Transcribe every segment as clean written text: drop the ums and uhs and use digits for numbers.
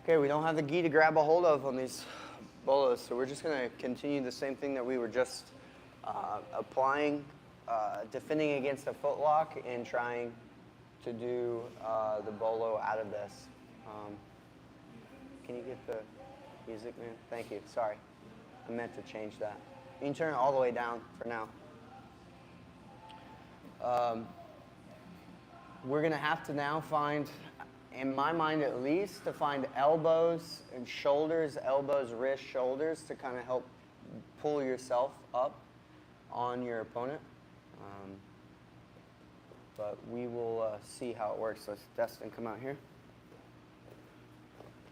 Okay, we don't have the gi to grab a hold of on these bolos, so we're just going to continue the same thing that we were just applying, defending against a foot lock and trying to do the bolo out of this. Can you get the music, man? Thank you. Sorry. I meant to change that. You can turn it all the way down for now. We're going to have to now find, in my mind at least, to find elbows and shoulders, elbows, wrists, shoulders to kind of help pull yourself up on your opponent. But we will see how it works. So Destin, come out here.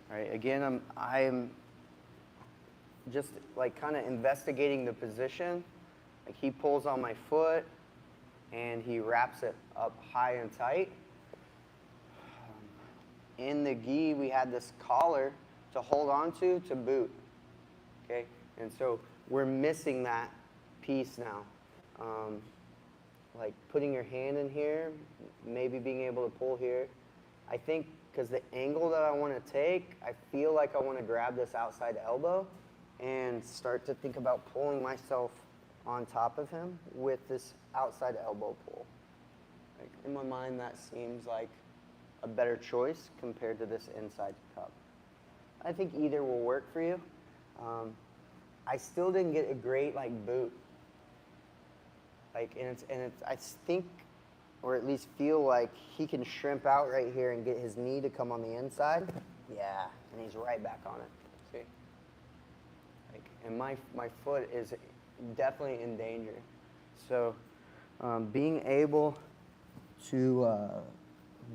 All right, again, I'm just like kind of investigating the position. Like he pulls on my foot and he wraps it up high and tight. In the gi, we had this collar to hold on to boot, okay? And so we're missing that piece now. Like putting your hand in here, maybe being able to pull here. I think because the angle that I want to take, I feel like I want to grab this outside elbow and start to think about pulling myself on top of him with this outside elbow pull. Like in my mind, that seems like a better choice compared to this inside cup. I think either will work for you. I still didn't get a great like boot. Like and it's I think, or at least feel like he can shrimp out right here and get his knee to come on the inside. Yeah, and he's right back on it. See? Like, and my foot is definitely in danger. So being able to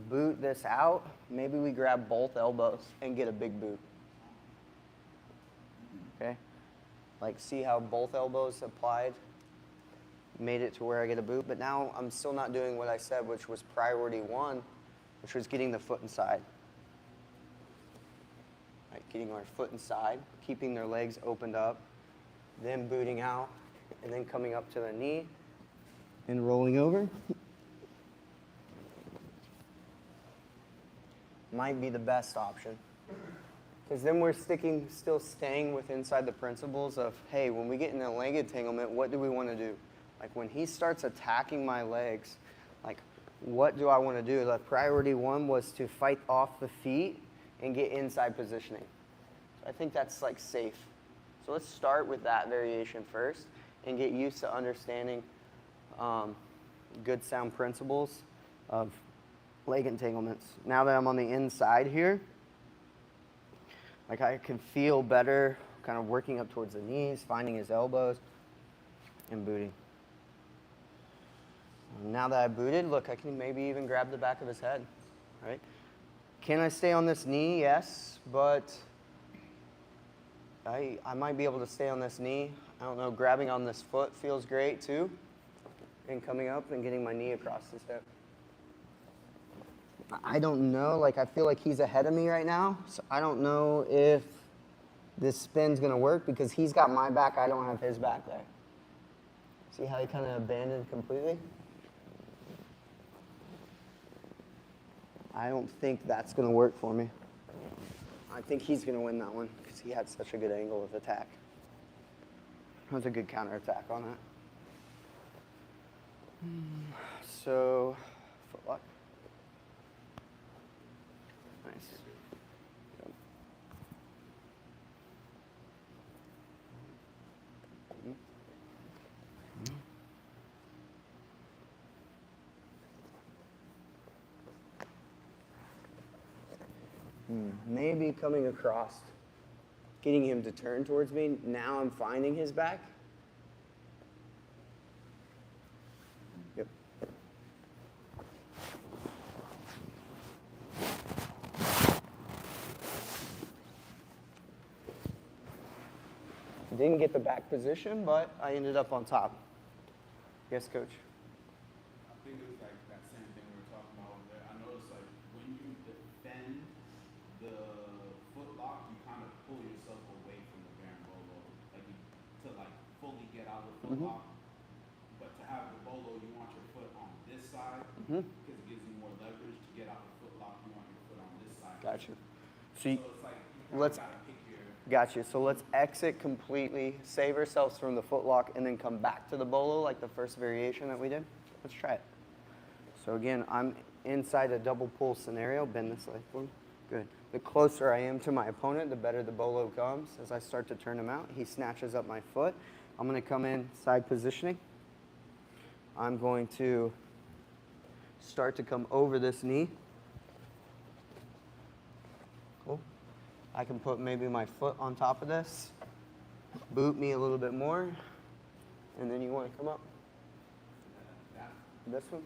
boot this out, maybe we grab both elbows and get a big boot. Okay? Like see how both elbows applied, made it to where I get a boot, but now I'm still not doing what I said, which was priority one, which was getting the foot inside. Right, getting our foot inside, keeping their legs opened up, then booting out, and then coming up to the knee and rolling over. Might be the best option. Because then we're still staying with inside the principles of, hey, when we get in a leg entanglement, what do we want to do? Like when he starts attacking my legs, like what do I want to do? The priority one was to fight off the feet and get inside positioning. So I think that's like safe. So let's start with that variation first and get used to understanding good sound principles of leg entanglements. Now that I'm on the inside here, like I can feel better kind of working up towards the knees, finding his elbows, and booting. Now that I booted, look, I can maybe even grab the back of his head, right? Can I stay on this knee? Yes, but I might be able to stay on this knee. I don't know, grabbing on this foot feels great too. And coming up and getting my knee across his hip. I don't know, like I feel like he's ahead of me right now, so I don't know if this spin's gonna work because he's got my back, I don't have his back there. See how he kind of abandoned completely? I don't think that's gonna work for me. I think he's gonna win that one because he had such a good angle of attack. That was a good counterattack on that. So, footlock. Nice. Good. Maybe coming across, getting him to turn towards me. Now I'm finding his back. Yep. Didn't get the back position, but I ended up on top. Yes, Coach? I think it was like that same thing we were talking about over there. I noticed like when you defend the foot lock, you kind of pull yourself away from the berimbolo, like to like fully get out of the foot lock. But to have the bolo, you want your foot on this side because it gives you more leverage. To get out of the foot lock, you want your foot on this side. Gotcha. So it's like you let's, gotta pick your. gotcha. So let's exit completely, save ourselves from the foot lock, and then come back to the bolo like the first variation that we did. Let's try it. So again, I'm inside a double pull scenario. Bend this leg for me. Good. The closer I am to my opponent, the better the bolo comes. As I start to turn him out, he snatches up my foot. I'm going to come in side positioning. I'm going to start to come over this knee. Cool. I can put maybe my foot on top of this, boot me a little bit more, and then you want to come up. This one?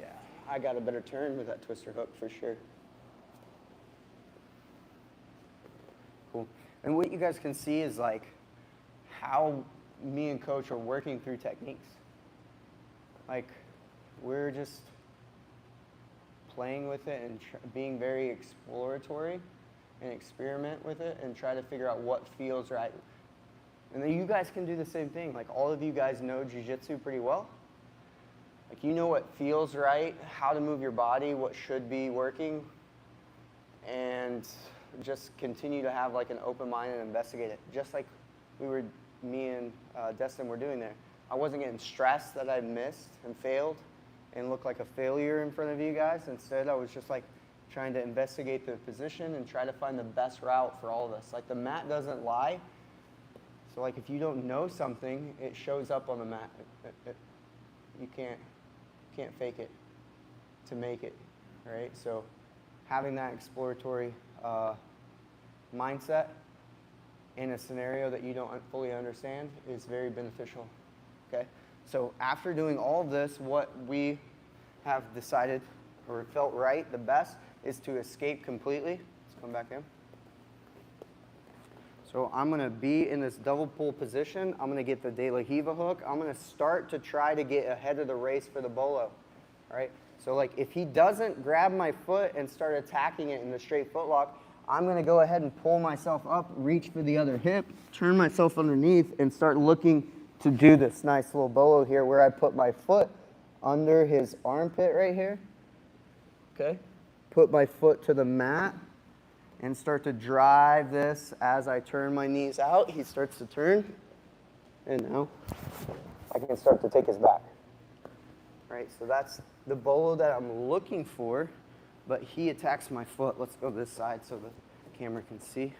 Yeah, I got a better turn with that twister hook for sure. Cool. And what you guys can see is like how me and Coach are working through techniques. Like we're just playing with it and being very exploratory and experiment with it and try to figure out what feels right. And then you guys can do the same thing. Like all of you guys know jiu-jitsu pretty well. Like you know what feels right, how to move your body, what should be working, and just continue to have like an open mind and investigate it. Just like me and Destin were doing there. I wasn't getting stressed that I missed and failed and looked like a failure in front of you guys. Instead, I was just like trying to investigate the position and try to find the best route for all of us. Like the mat doesn't lie. So like if you don't know something, it shows up on the mat. You can't fake it to make it, right? So having that exploratory mindset in a scenario that you don't fully understand is very beneficial, okay? So after doing all of this, what we have decided or felt right the best is to escape completely. Let's come back in. So I'm going to be in this double pull position. I'm going to get the De La Hiva hook. I'm going to start to try to get ahead of the race for the bolo. All right? So like if he doesn't grab my foot and start attacking it in the straight foot lock, I'm going to go ahead and pull myself up, reach for the other hip, turn myself underneath, and start looking to do this nice little bolo here where I put my foot under his armpit right here. Okay? Put my foot to the mat and start to drive this as I turn my knees out. He starts to turn, and now I can start to take his back. Right, so that's the bolo that I'm looking for, but he attacks my foot. Let's go this side so the camera can see.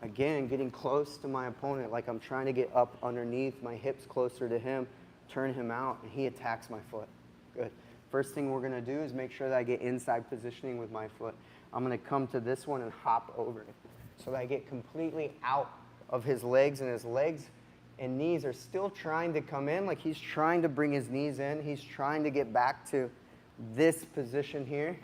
Again, getting close to my opponent, like I'm trying to get up underneath, my hips closer to him, turn him out, and he attacks my foot. Good. First thing we're gonna do is make sure that I get inside positioning with my foot. I'm going to come to this one and hop over it so that I get completely out of his legs, and his legs and knees are still trying to come in. Like he's trying to bring his knees in. He's trying to get back to this position here,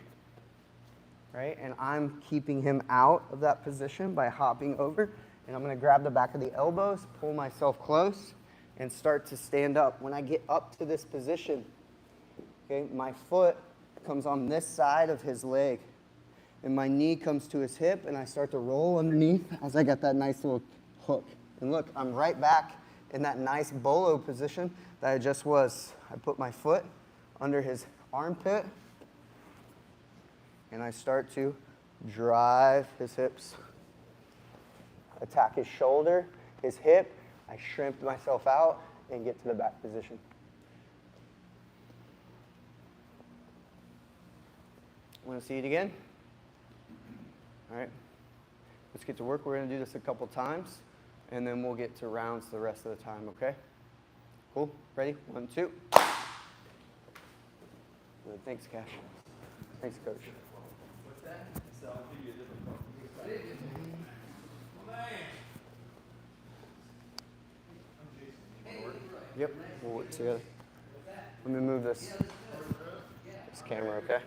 right? And I'm keeping him out of that position by hopping over. And I'm going to grab the back of the elbows, pull myself close, and start to stand up. When I get up to this position, okay, my foot comes on this side of his leg. And my knee comes to his hip, and I start to roll underneath as I got that nice little hook. And look, I'm right back in that nice bolo position that I just was. I put my foot under his armpit, and I start to drive his hips, attack his shoulder, his hip. I shrimp myself out and get to the back position. Want to see it again? All right, let's get to work. We're going to do this a couple times, and then we'll get to rounds the rest of the time, okay? Cool? Ready? 1, 2. Good. Thanks, Cash. Thanks, Coach. What's that? So I'll give you a different Yep, we'll work together. Let me move this camera, okay?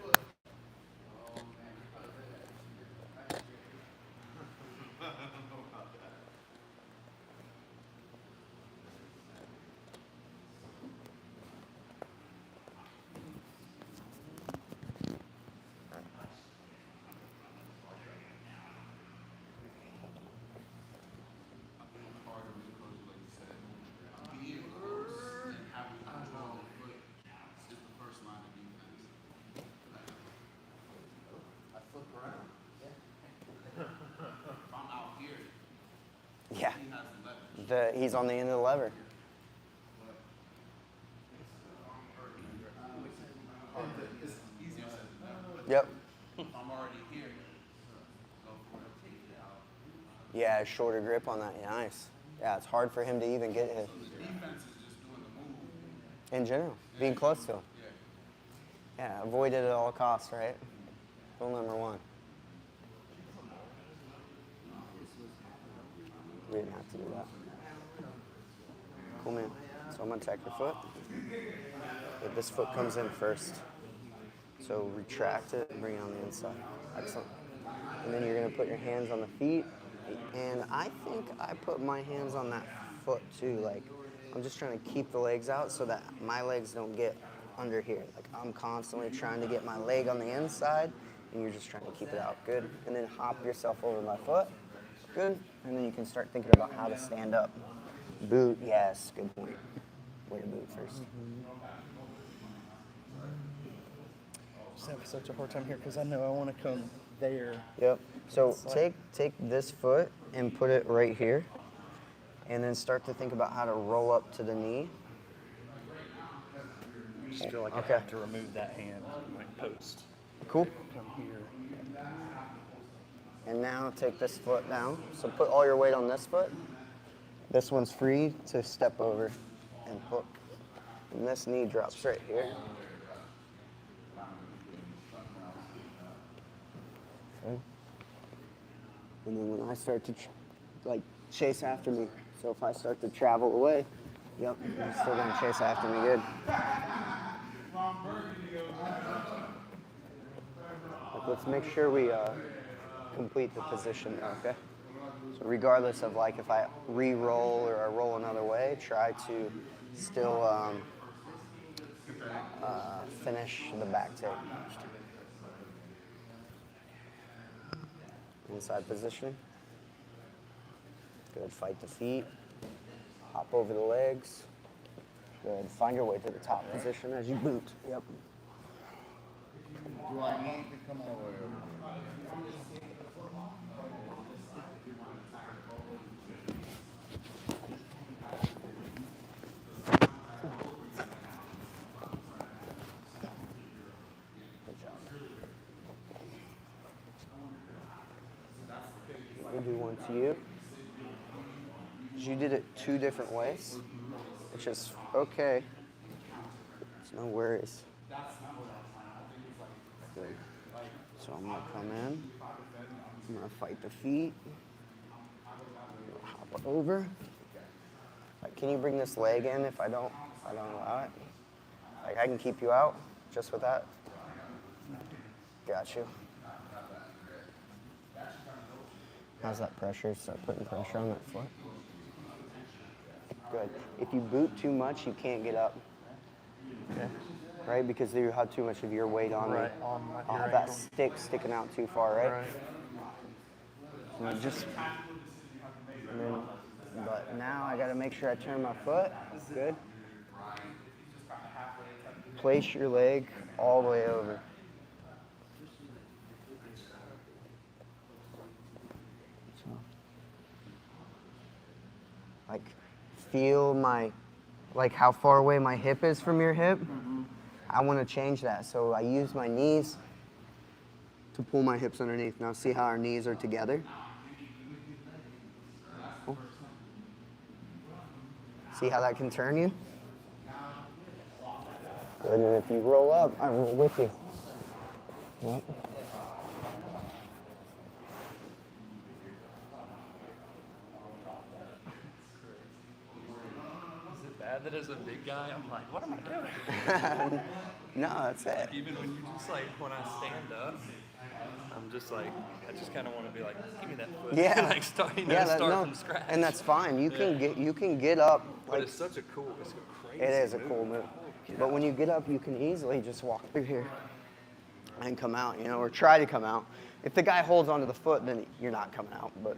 flip around. If I'm out here, Yeah. he has the leverage. He's on the end of the lever. It's easier said than done. Yep. If I'm already here, go for it, take it out. Yeah, shorter grip on that. Yeah, nice. Yeah, it's hard for him to even get hit. The defense is just doing the move. In general, being close to him. Yeah. Yeah, avoid it at all costs, right? Rule number one. We didn't have to do that. Cool, man. So I'm gonna attack your foot. Okay, this foot comes in first. So retract it and bring it on the inside. Excellent. And then you're gonna put your hands on the feet. And I think I put my hands on that foot too. Like, I'm just trying to keep the legs out so that my legs don't get under here. Like, I'm constantly trying to get my leg on the inside, and you're just trying to keep it out. Good. And then hop yourself over my foot. Good. And then you can start thinking about how to stand up. Boot, yes, good point. Way to boot first. Just have such a hard time here because I know I want to come there. Yep. So It's like- take this foot and put it right here, and then start to think about how to roll up to the knee. I just feel like Okay. I have to remove that hand, like post. Cool. Come here. And now take this foot down. So put all your weight on this foot. This one's free to step over and hook. And this knee drops right here. Okay. And then when I start to chase after me, so if I start to travel away, yep, you're still gonna chase after me good. Let's make sure we complete the position, okay? So regardless of like if I re-roll or I roll another way, try to still finish the back take. Inside position. Good, fight the feet. Hop over the legs. Good, find your way to the top position as you boot. Yep. Do I need to come all the way over? Good job. We'll do one to you. You did it two different ways, which is okay. It's no worries. Good. So I'm gonna come in. I'm gonna fight the feet. Hop over. Like, can you bring this leg in if I don't allow it? Like, I can keep you out just with that. Got you. How's that pressure? Start putting pressure on that foot. Good. If you boot too much, you can't get up. Okay. Right? Because you have too much of your weight on Right, it. on my- I'll your have that ankle. stick sticking out too far, right? Right. And just, and then, but now I got to make sure I turn my foot. Good. Place your leg all the way over. So, like, feel like how far away my hip is from your hip. I want to change that. So I use my knees to pull my hips underneath. Now see how our knees are together? Cool. See how that can turn you? Good, and if you roll up, I roll with you. Yep. Is it bad that as a big guy, I'm like, what am I doing? No, that's it. Even when you just like, when I stand up, I'm just like, I just kind of want to be like, give me that foot. Yeah. Like start, Yeah, start no, from scratch. and that's fine. You can get up. But Like, it's such a cool, it's a crazy it is a move. cool move. But when you get up, you can easily just walk through here and come out, or try to come out. If the guy holds onto the foot, then you're not coming out. But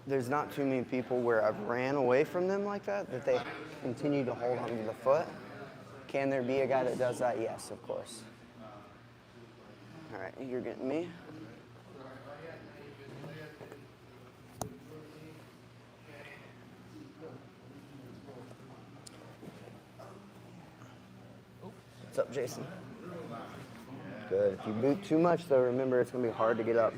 there's not too many people where I've ran away from them like that they continue to hold onto the foot. Can there be a guy that does that? Yes, of course. All right, you're getting me. What's up, Jason? Good. If you boot too much, though, remember it's going to be hard to get up.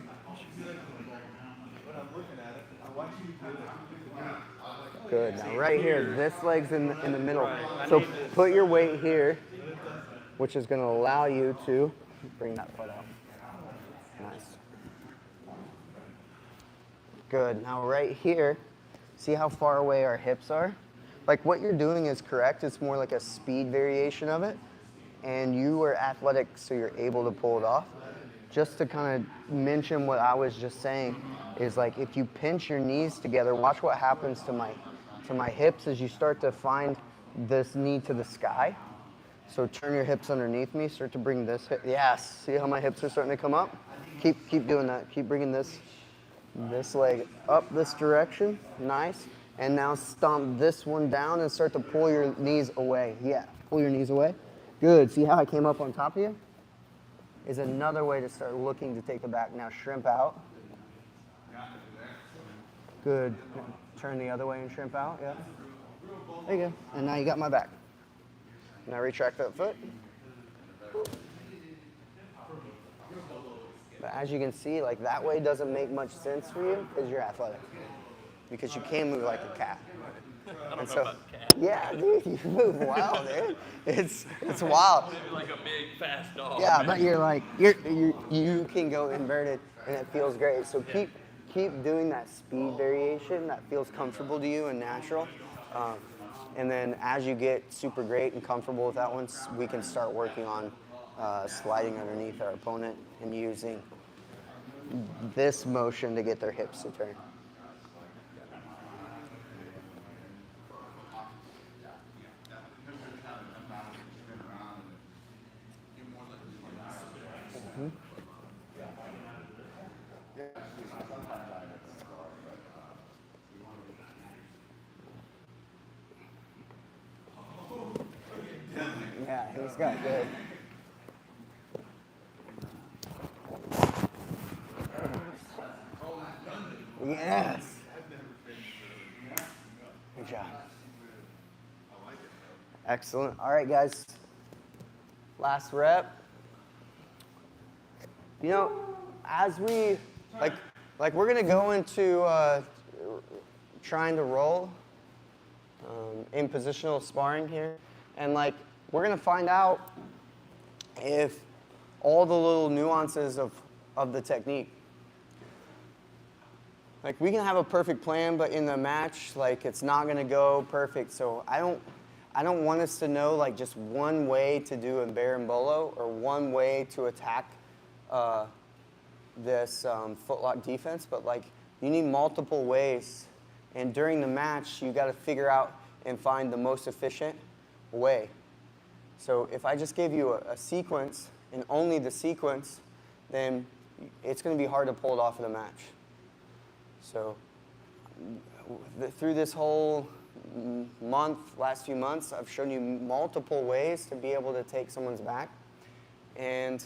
Good. Now, right here, this leg's in the middle. So put your weight here, which is going to allow you to bring that foot out. Nice. Good. Now, right here, see how far away our hips are? Like, what you're doing is correct. It's more like a speed variation of it. And you are athletic, so you're able to pull it off. Just to kind of mention what I was just saying is, like, if you pinch your knees together, watch what happens to my hips as you start to find this knee to the sky. So turn your hips underneath me, start to bring this hip. Yes, see how my hips are starting to come up? Keep doing that. Keep bringing this leg up this direction. Nice. And now stomp this one down and start to pull your knees away. Yeah, pull your knees away. Good. See how I came up on top of you? Is another way to start looking to take it back. Now shrimp out. Good. Turn the other way and shrimp out. Yeah. There you go. And now you got my back. Now retract that foot. But as you can see, like, that way doesn't make much sense for you because you're athletic. Because you can move like a cat. I don't know about cat. Yeah, dude, you move wild, dude. It's wild. Maybe like a big fast dog. Yeah, but you're like you can go inverted and it feels great. So keep doing that speed variation that feels comfortable to you and natural. And then as you get super great and comfortable with that one, we can start working on sliding underneath our opponent and using this motion to get their hips to turn. Yeah, he's got good. Yes. Good job. Excellent. All right, guys. Last rep. You know, as we, like we're going to go into trying to roll in positional sparring here. And, like, we're going to find out if all the little nuances of the technique. Like, we can have a perfect plan, but in the match, like, it's not going to go perfect. So I don't want us to know, like, just one way to do a Berimbolo or one way to attack this footlock defense, but, like, you need multiple ways. And during the match, you got to figure out and find the most efficient way. So if I just gave you a sequence and only the sequence, then it's going to be hard to pull it off in the match. So through this whole last few months, I've shown you multiple ways to be able to take someone's back. And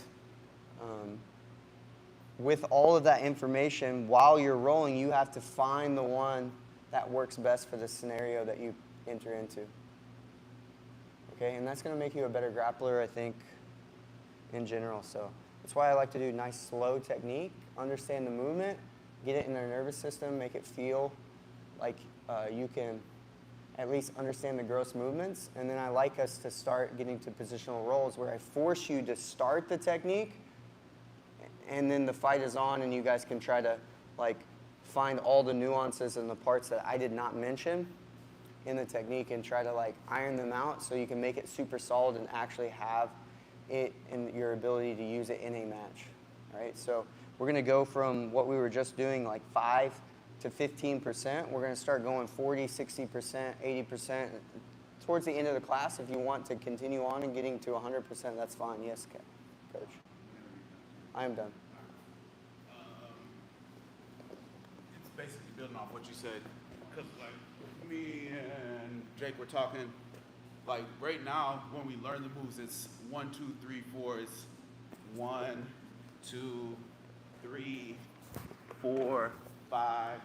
with all of that information, while you're rolling, you have to find the one that works best for the scenario that you enter into. Okay, and that's going to make you a better grappler, I think, in general. So that's why I like to do nice, slow technique, understand the movement, get it in their nervous system, make it feel like you can at least understand the gross movements. And then I like us to start getting to positional rolls where I force you to start the technique, and then the fight is on, and you guys can try to, like, find all the nuances and the parts that I did not mention in the technique and try to, like, iron them out so you can make it super solid and actually have it in your ability to use it in a match, right? So we're going to go from what we were just doing, like 5 to 15%. We're going to start going 40, 60%, 80%. Towards the end of the class, if you want to continue on and getting to 100%, that's fine. Yes, Coach. I am done. It's basically building off what you said, because, like, me and Jake were talking, like, right now when we learn the moves, it's 1, 2, 3, 4. It's 1, 2, 3, 4, 5,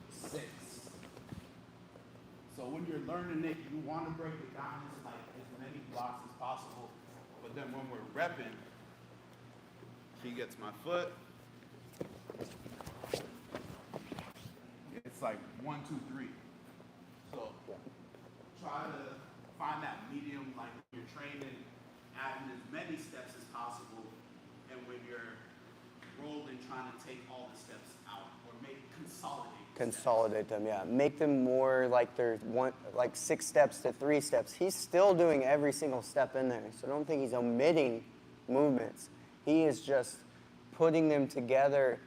6. So when you're learning it, you want to break it down into like as many blocks as possible. But then when we're repping, he gets my foot. It's like 1, 2, 3. So try to find that medium, like when you're training, adding as many steps as possible, and when you're rolling, trying to take all the steps out or Consolidate them, yeah. Make them more like they're like 6 steps to 3 steps. He's still doing every single step in there, so don't think he's omitting movements. He is just putting them together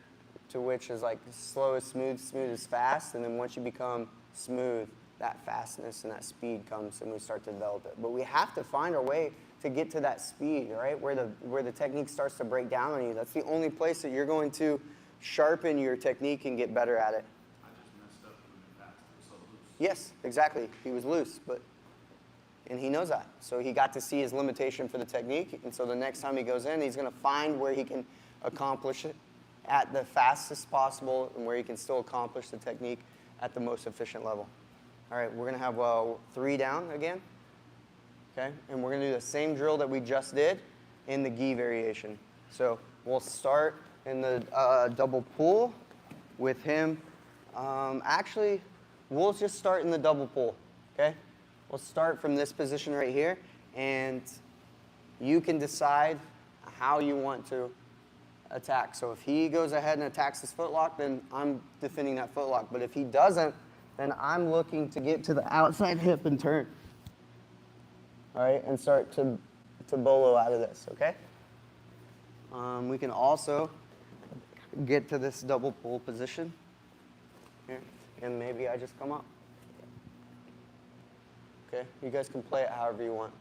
to which is like slow is smooth, smooth is fast, and then once you become smooth, that fastness and that speed comes and we start to develop it. But we have to find our way to get to that speed, right? Where the technique starts to break down on you. That's the only place that you're going to sharpen your technique and get better at it. I just messed up when the fast was so loose. Yes, exactly. He was loose, and he knows that. So he got to see his limitation for the technique, and so the next time he goes in, he's going to find where he can accomplish it at the fastest possible and where he can still accomplish the technique at the most efficient level. All right, we're going to have 3 down again, okay? And we're going to do the same drill that we just did in the gi variation. So we'll start in the double pull with him. Actually, we'll just start in the double pull, okay? We'll start from this position right here, and you can decide how you want to attack. So if he goes ahead and attacks his footlock, then I'm defending that footlock. But if he doesn't, then I'm looking to get to the outside hip and turn. All right, and start to bolo out of this, okay? We can also get to this double pull position here, and maybe I just come up. Okay, you guys can play it however you want.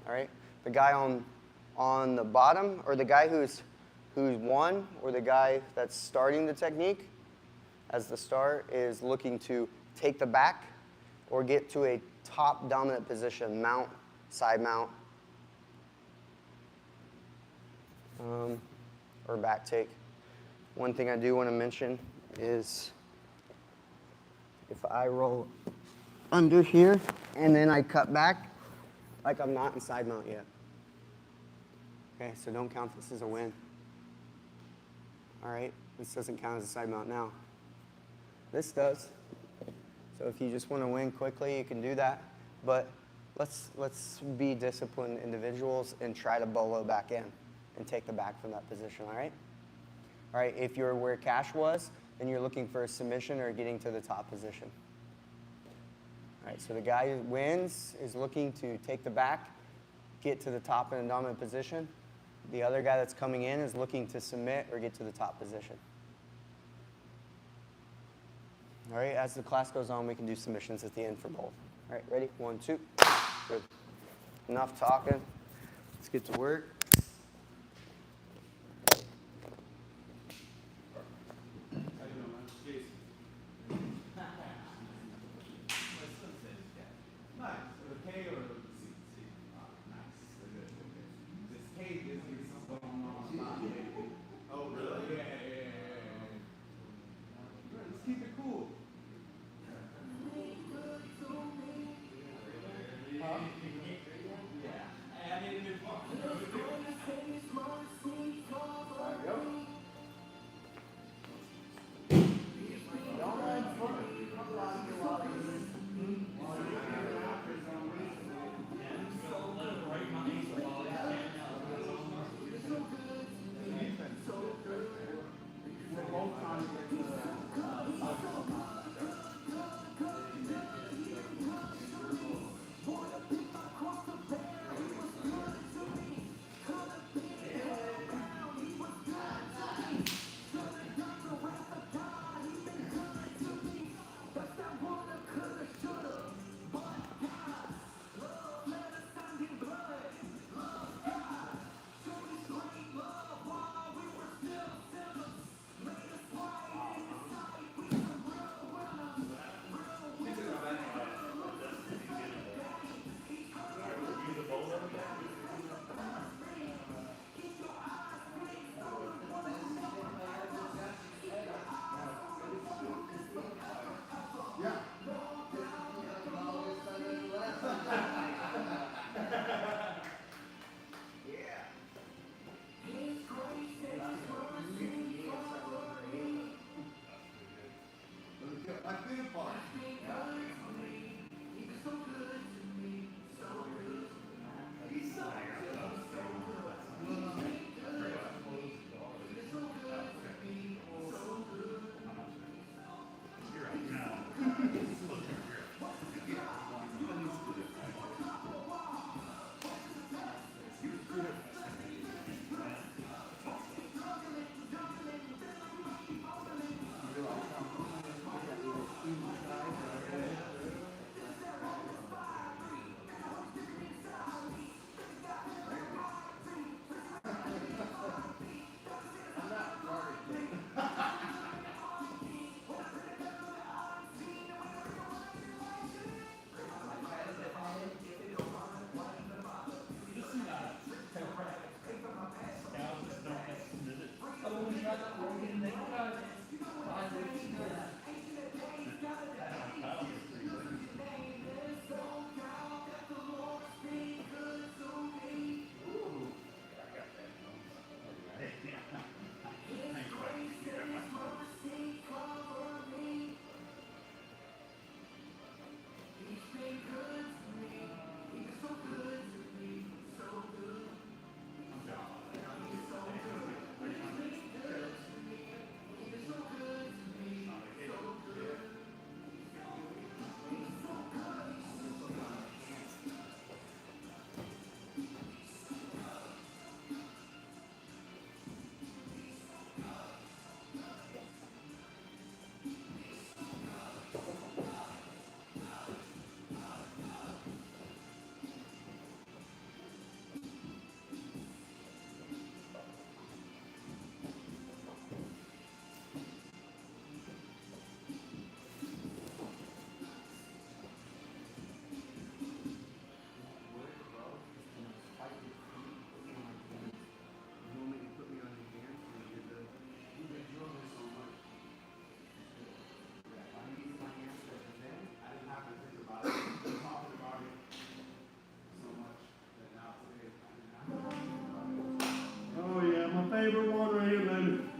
All right, the guy on the bottom, or the guy who's won, or the guy that's starting the technique as the start is looking to take the back or get to a top dominant position, mount, side mount, or back take. One thing I do want to mention is if I roll under here and then I cut back, like I'm not in side mount yet. Okay, so don't count this as a win. All right, this doesn't count as a side mount now. This does. So if you just want to win quickly, you can do that. But let's be disciplined individuals and try to bolo back in and take the back from that position, all right? All right, if you're where Cash was, then you're looking for a submission or getting to the top position. All right, so the guy who wins is looking to take the back, get to the top in a dominant position. The other guy that's coming in is looking to submit or get to the top position. All right, as the class goes on, we can do submissions at the end for both. All right, ready? 1, 2. Good. Enough talking. Let's get to work. favorite one right here, baby.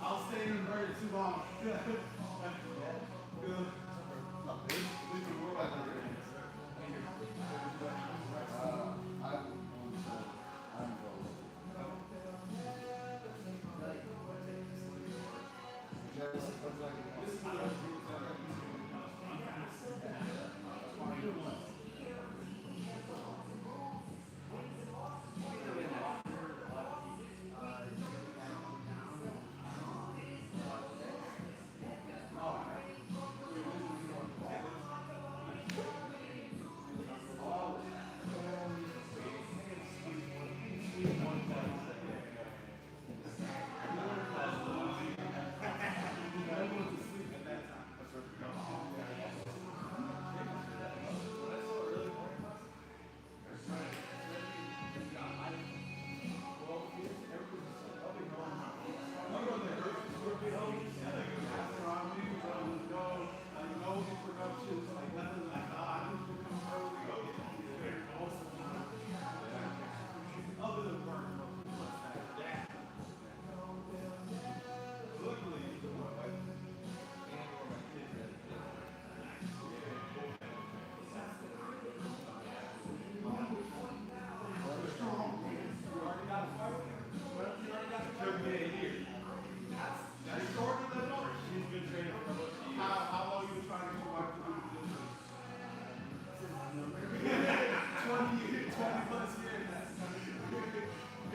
I'll stay in inverted too long. Good.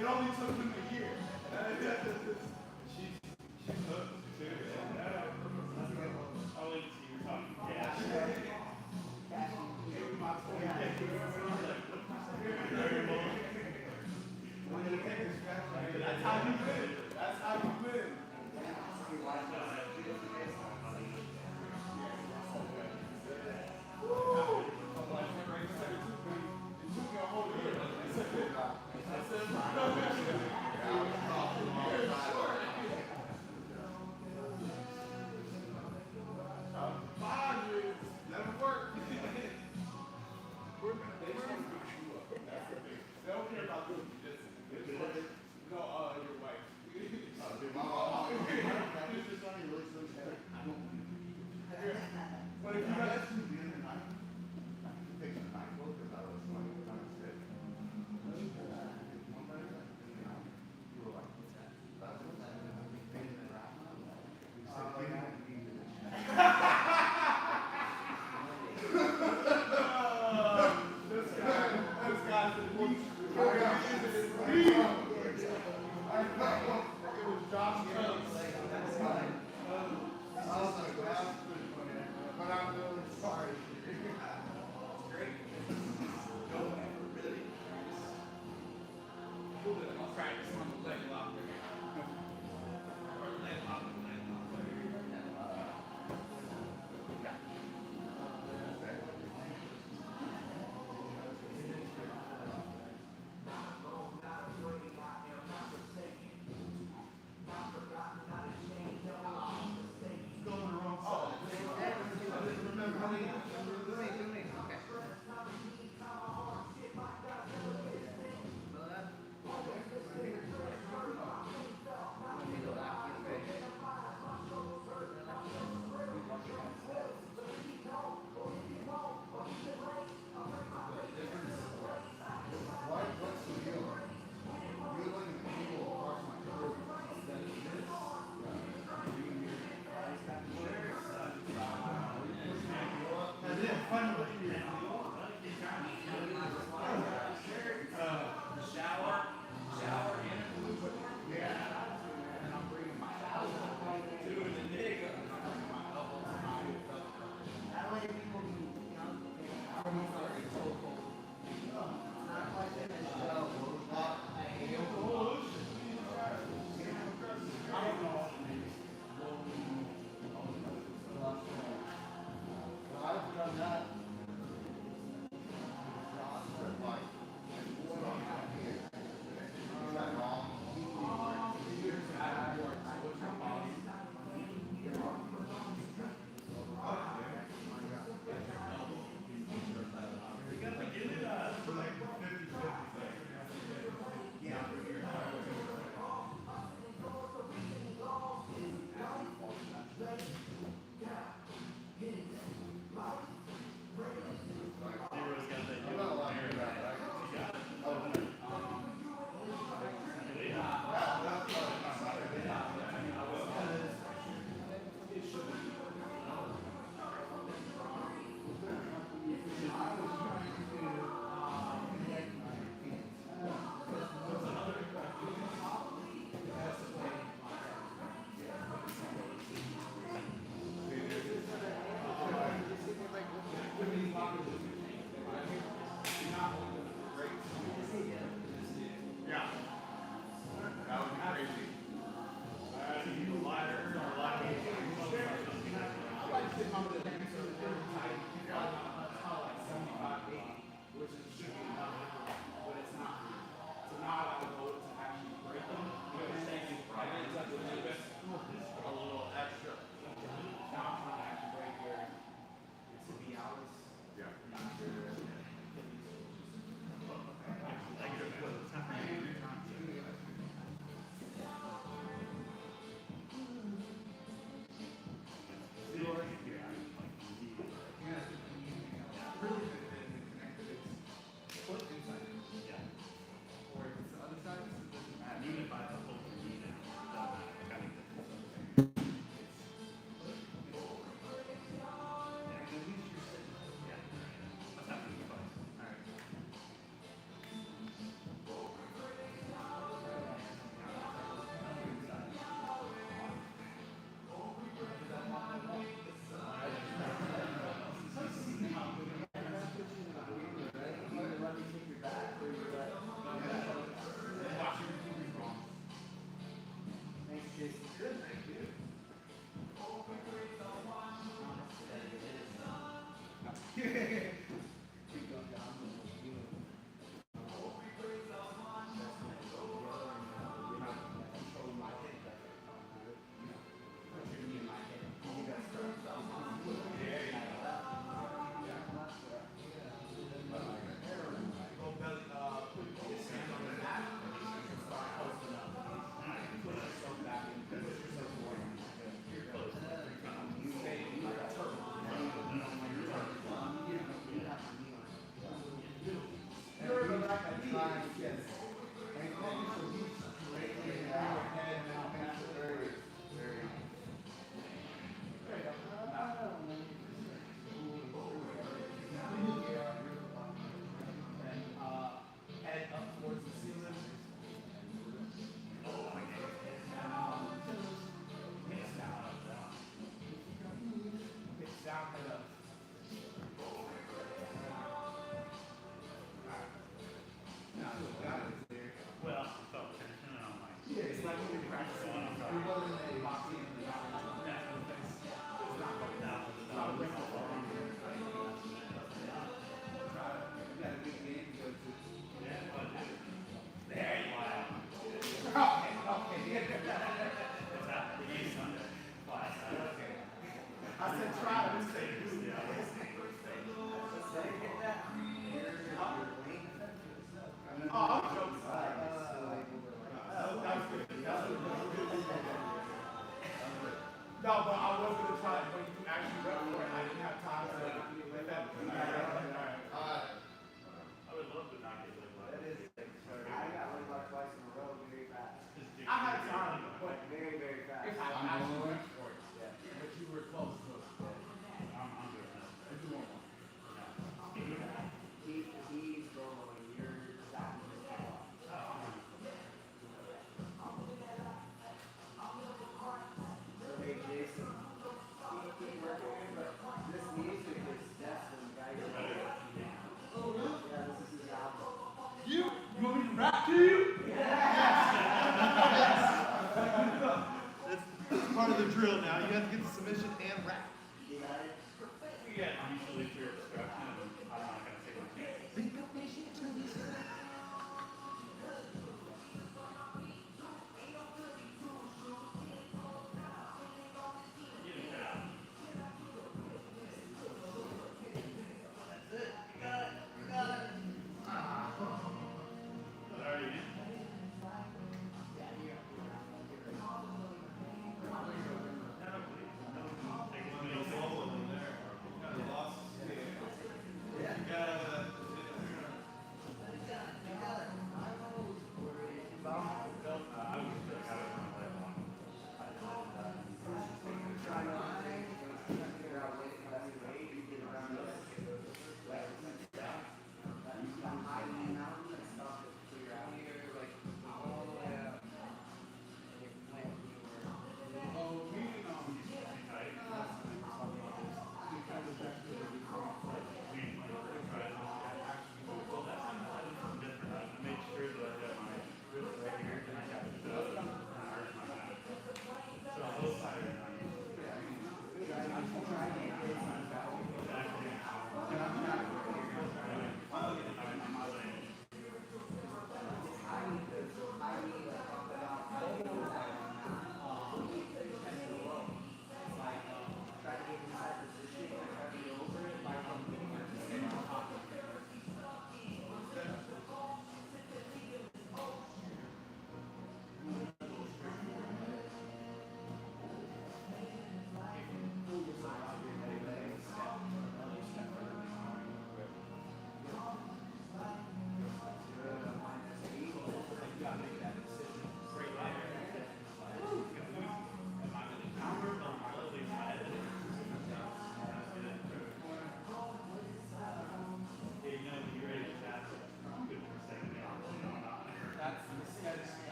It only took him a year. She's hooked too. I'll leave it to you. You're talking cash. Give me my toy. That's how you win. That's how you win. Never worked.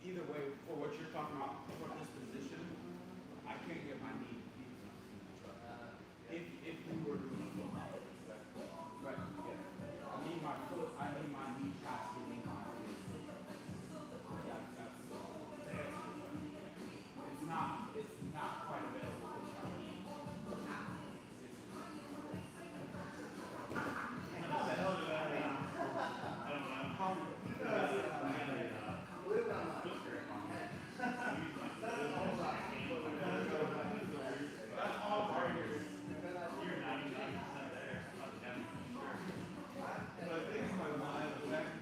Either way, for what you're talking about, for this position, I can't get my knee deep enough in the truck. If you were doing a foot lock. Right, yeah. I need my knee past the knee line. It's not quite available. But I think in my mind, the fact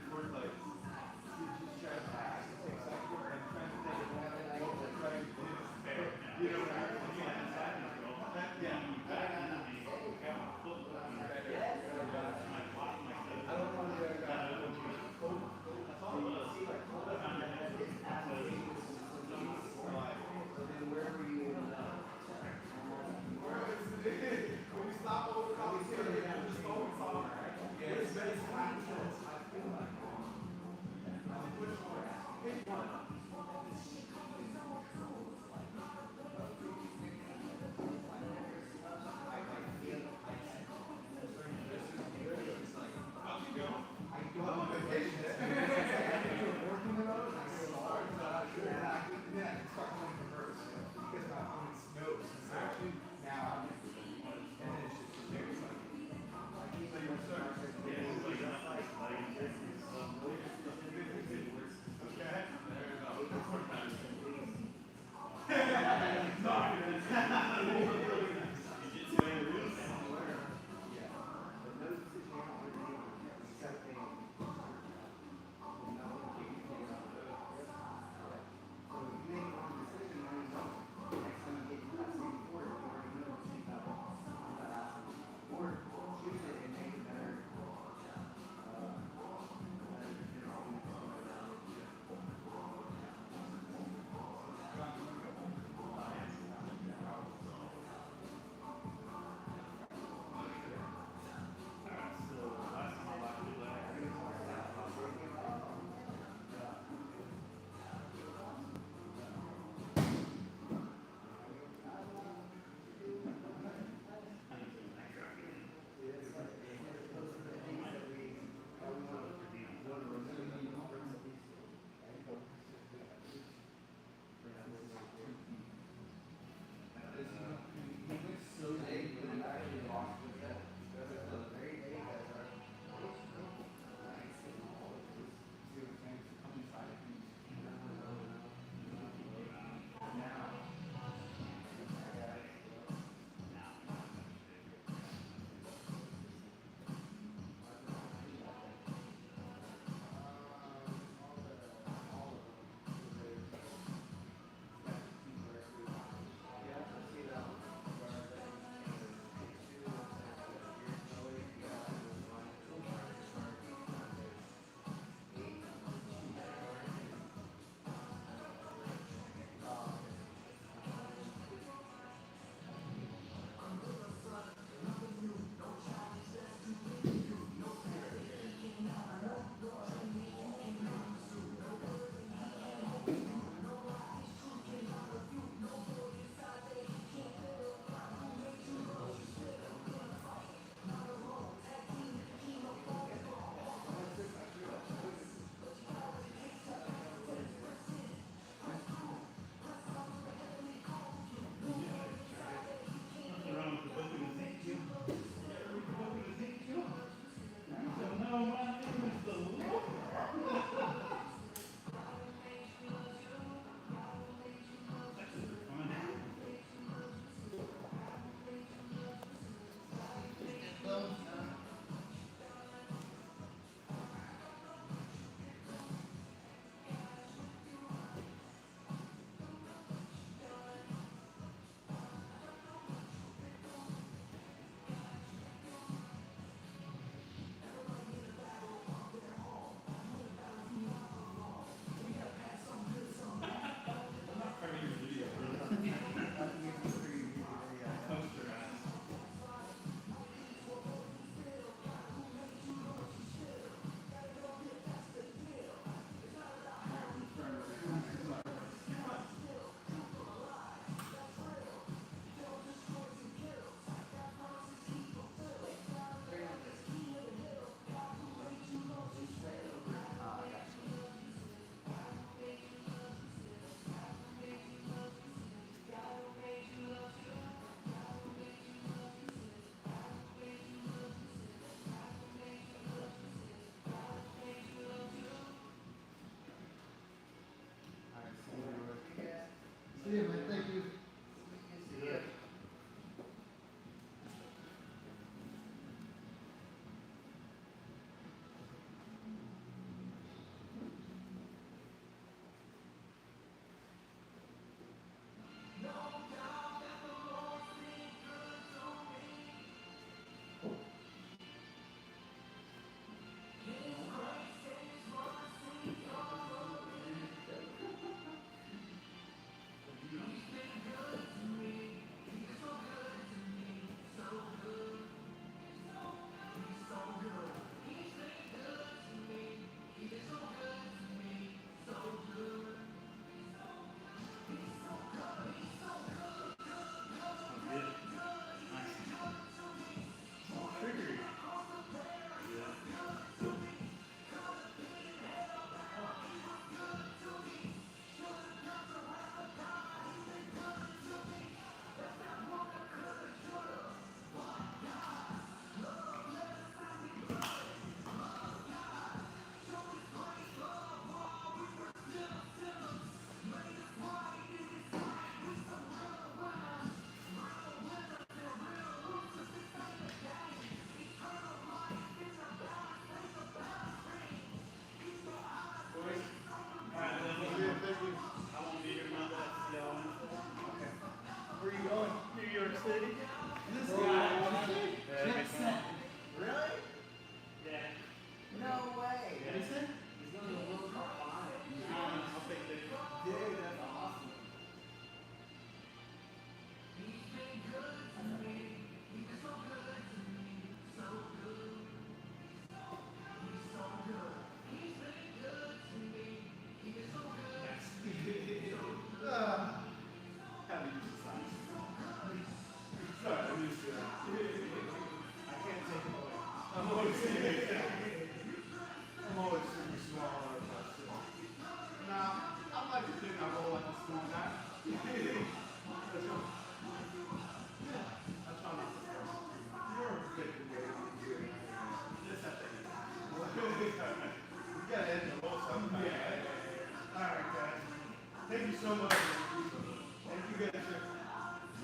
Thank you so much. Thank you guys.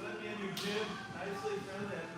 Let me in your gym. Nicely done that.